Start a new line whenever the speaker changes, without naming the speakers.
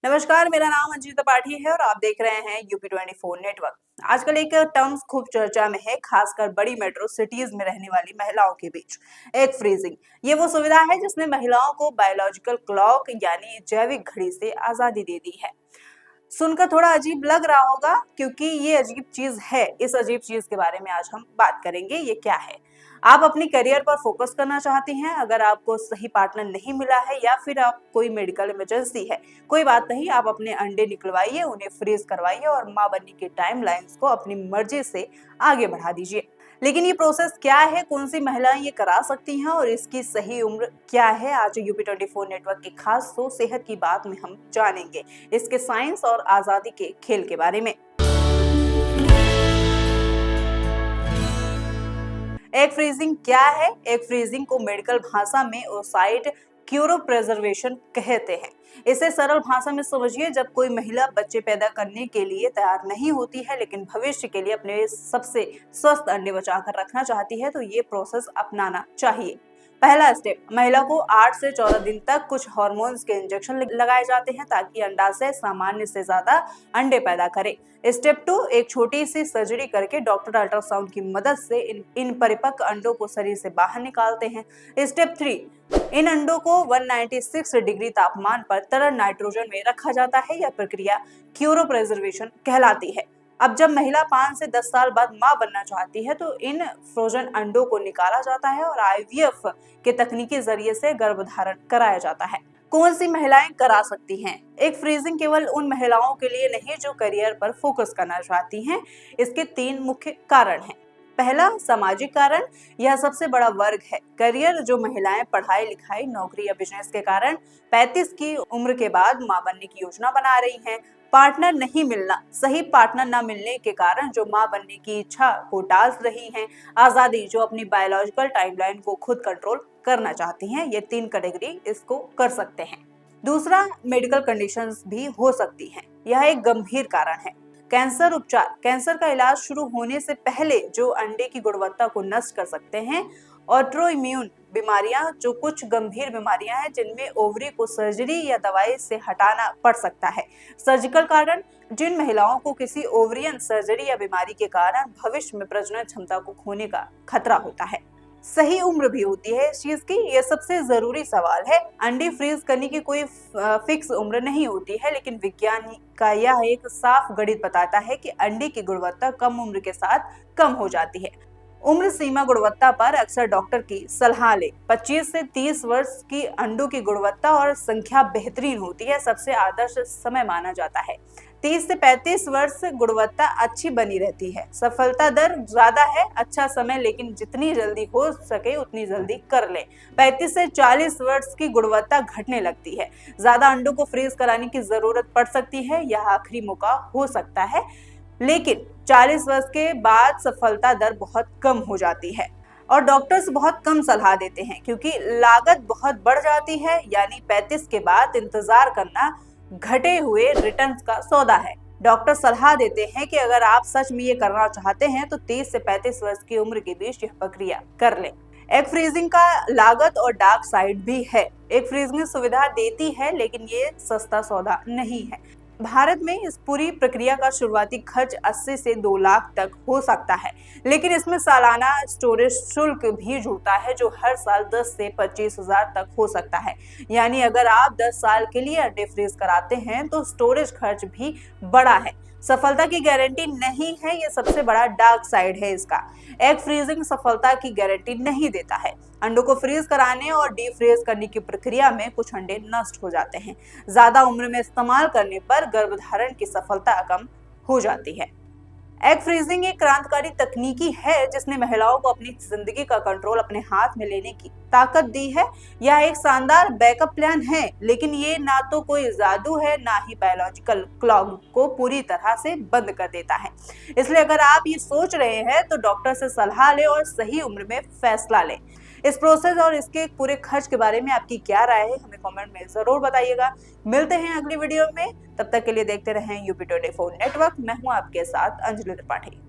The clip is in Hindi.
नमस्कार, मेरा नाम अंजित त्रिपाठी है और आप देख रहे हैं यूपी 24 नेटवर्क। आजकल एक टर्म्स खूब चर्चा में है, खासकर बड़ी मेट्रो सिटीज में रहने वाली महिलाओं के बीच। एग फ्रीजिंग ये वो सुविधा है जिसने महिलाओं को बायोलॉजिकल क्लॉक यानी जैविक घड़ी से आजादी दे दी है। सुनकर थोड़ा अजीब लग रहा होगा क्योंकि ये अजीब चीज है। इस अजीब चीज के बारे में आज हम बात करेंगे, ये क्या है। आप अपनी करियर पर फोकस करना चाहती हैं, अगर आपको सही पार्टनर नहीं मिला है या फिर आप कोई मेडिकल इमरजेंसी है, कोई बात नहीं, आप अपने अंडे निकलवाइए, उन्हें फ्रीज करवाइए और मां बनने की टाइमलाइंस को अपनी मर्जी से आगे बढ़ा दीजिए। लेकिन ये प्रोसेस क्या है, कौन सी महिलाएं ये करा सकती हैं और इसकी सही उम्र क्या है, आज यूपी 24 नेटवर्क की खास शो सेहत की बात में हम जानेंगे इसके साइंस और आजादी के खेल के बारे में। एग फ्रीजिंग क्या है? एग फ्रीजिंग को मेडिकल भाषा में ओसाइट क्यूरोप्रेजर्वेशन कहते हैं। इसे सरल भाषा में समझिए, जब कोई महिला बच्चे पैदा करने के लिए तैयार नहीं होती है लेकिन भविष्य के लिए अपने सबसे स्वस्थ अंडे बचा कर रखना चाहती है तो ये प्रोसेस अपनाना चाहिए। पहला स्टेप, महिला को 8 से 14 दिन तक कुछ हार्मोन्स के इंजेक्शन लगाए जाते हैं ताकि अंडाशय सामान्य से ज्यादा अंडे पैदा करे। स्टेप 2, एक छोटी सी सर्जरी करके डॉक्टर अल्ट्रासाउंड की मदद से इन परिपक्व अंडों को शरीर से बाहर निकालते हैं। स्टेप 3, इन अंडों को 196 डिग्री तापमान पर तरल नाइट्रोजन में रखा जाता है। यह प्रक्रिया क्यूरोप्रेजर्वेशन कहलाती है। अब जब महिला 5 से 10 साल बाद मां बनना चाहती है तो इन फ्रोजन अंडों को निकाला जाता है और आईवीएफ के तकनीकी जरिए से गर्भधारण कराया जाता है। कौन सी महिलाएं करा सकती हैं? एग फ्रीजिंग केवल उन महिलाओं के लिए नहीं जो करियर पर फोकस करना चाहती हैं। इसके 3 मुख्य कारण हैं। पहला, सामाजिक कारण, यह सबसे बड़ा वर्ग है। करियर, जो महिलाएं पढ़ाई लिखाई, नौकरी या बिजनेस के कारण 35 की उम्र के बाद मां बनने की योजना बना रही हैं। पार्टनर नहीं मिलना, सही पार्टनर न मिलने के कारण जो मां बनने की इच्छा को टाल रही हैं। आजादी, जो अपनी बायोलॉजिकल टाइमलाइन को खुद कंट्रोल करना चाहती हैं। ये 3 कैटेगरी इसको कर सकते हैं। दूसरा, मेडिकल कंडीशंस भी हो सकती हैं। यह एक गंभीर कारण है। कैंसर उपचार, कैंसर का इलाज शुरू होने से पहले जो अंडे की गुणवत्ता को नष्ट कर सकते हैं। ऑटो इम्यून बीमारियां, जो कुछ गंभीर बीमारियां हैं जिनमें ओवरी को सर्जरी या दवाई से हटाना पड़ सकता है। सर्जिकल कारण, जिन महिलाओं को किसी ओवरियन सर्जरी या बीमारी के कारण भविष्य में प्रजनन क्षमता को खोने का खतरा होता है। सही उम्र भी होती है इस चीज की, यह सबसे जरूरी सवाल है। अंडे फ्रीज करने की कोई फिक्स उम्र नहीं होती है, लेकिन विज्ञान का यह एक साफ गणित बताता है कि अंडे की गुणवत्ता कम उम्र के साथ कम हो जाती है। उम्र सीमा गुणवत्ता पर अक्सर डॉक्टर की सलाह ले। 25 से 30 वर्ष की अंडों की गुणवत्ता और संख्या बेहतरीन होती है, सबसे आदर्श समय माना जाता है। 30 से 35 वर्ष गुणवत्ता अच्छी बनी रहती है। सफलता दर ज्यादा है, अच्छा समय, लेकिन जितनी जल्दी हो सके उतनी जल्दी कर ले। 35 से 40 वर्ष की गुणवत्ता घटने लगती है, ज्यादा अंडों को फ्रीज कराने की जरूरत पड़ सकती है, यह आखिरी मौका हो सकता है। लेकिन 40 वर्ष के बाद सफलता दर बहुत कम हो जाती है और डॉक्टर्स बहुत कम सलाह देते हैं क्योंकि लागत बहुत बढ़ जाती है। यानी 35 के बाद इंतजार करना घटे हुए रिटर्न्स का सौदा है। डॉक्टर सलाह देते हैं कि अगर आप सच में ये करना चाहते हैं तो 30 से 35 वर्ष की उम्र के बीच यह प्रक्रिया कर लें। एग फ्रीजिंग का लागत और डार्क साइड भी है। एग फ्रीजिंग सुविधा देती है लेकिन ये सस्ता सौदा नहीं है। भारत में इस पूरी प्रक्रिया का शुरुआती खर्च 80 से 2 लाख तक हो सकता है, लेकिन इसमें सालाना स्टोरेज शुल्क भी जुड़ता है जो हर साल 10 से 25 हजार तक हो सकता है। यानी अगर आप 10 साल के लिए अंडे फ्रीज कराते हैं तो स्टोरेज खर्च भी बड़ा है। सफलता की गारंटी नहीं है, ये सबसे बड़ा डार्क साइड है इसका। एग फ्रीजिंग सफलता की गारंटी नहीं देता है। अंडों को फ्रीज कराने और डी फ्रीज करने की प्रक्रिया में कुछ अंडे नष्ट हो जाते हैं। ज्यादा उम्र में इस्तेमाल करने पर गर्भधारण की सफलता कम हो जाती है। एग फ्रीजिंग एक क्रांतिकारी तकनीकी है जिसने महिलाओं को अपनी जिंदगी का कंट्रोल अपने हाथ में लेने की ताकत दी है। यह एक शानदार बैकअप प्लान है, लेकिन ये ना तो कोई जादू है, ना ही बायोलॉजिकल क्लॉक को पूरी तरह से बंद कर देता है। इसलिए अगर आप ये सोच रहे हैं तो डॉक्टर से सलाह लें और सही उम्र में फैसला लें। इस प्रोसेस और इसके पूरे खर्च के बारे में आपकी क्या राय है, हमें कमेंट में जरूर बताइएगा। मिलते हैं अगली वीडियो में, तब तक के लिए देखते रहें यूपी 24 नेटवर्क। मैं हूं आपके साथ अंजलि त्रिपाठी।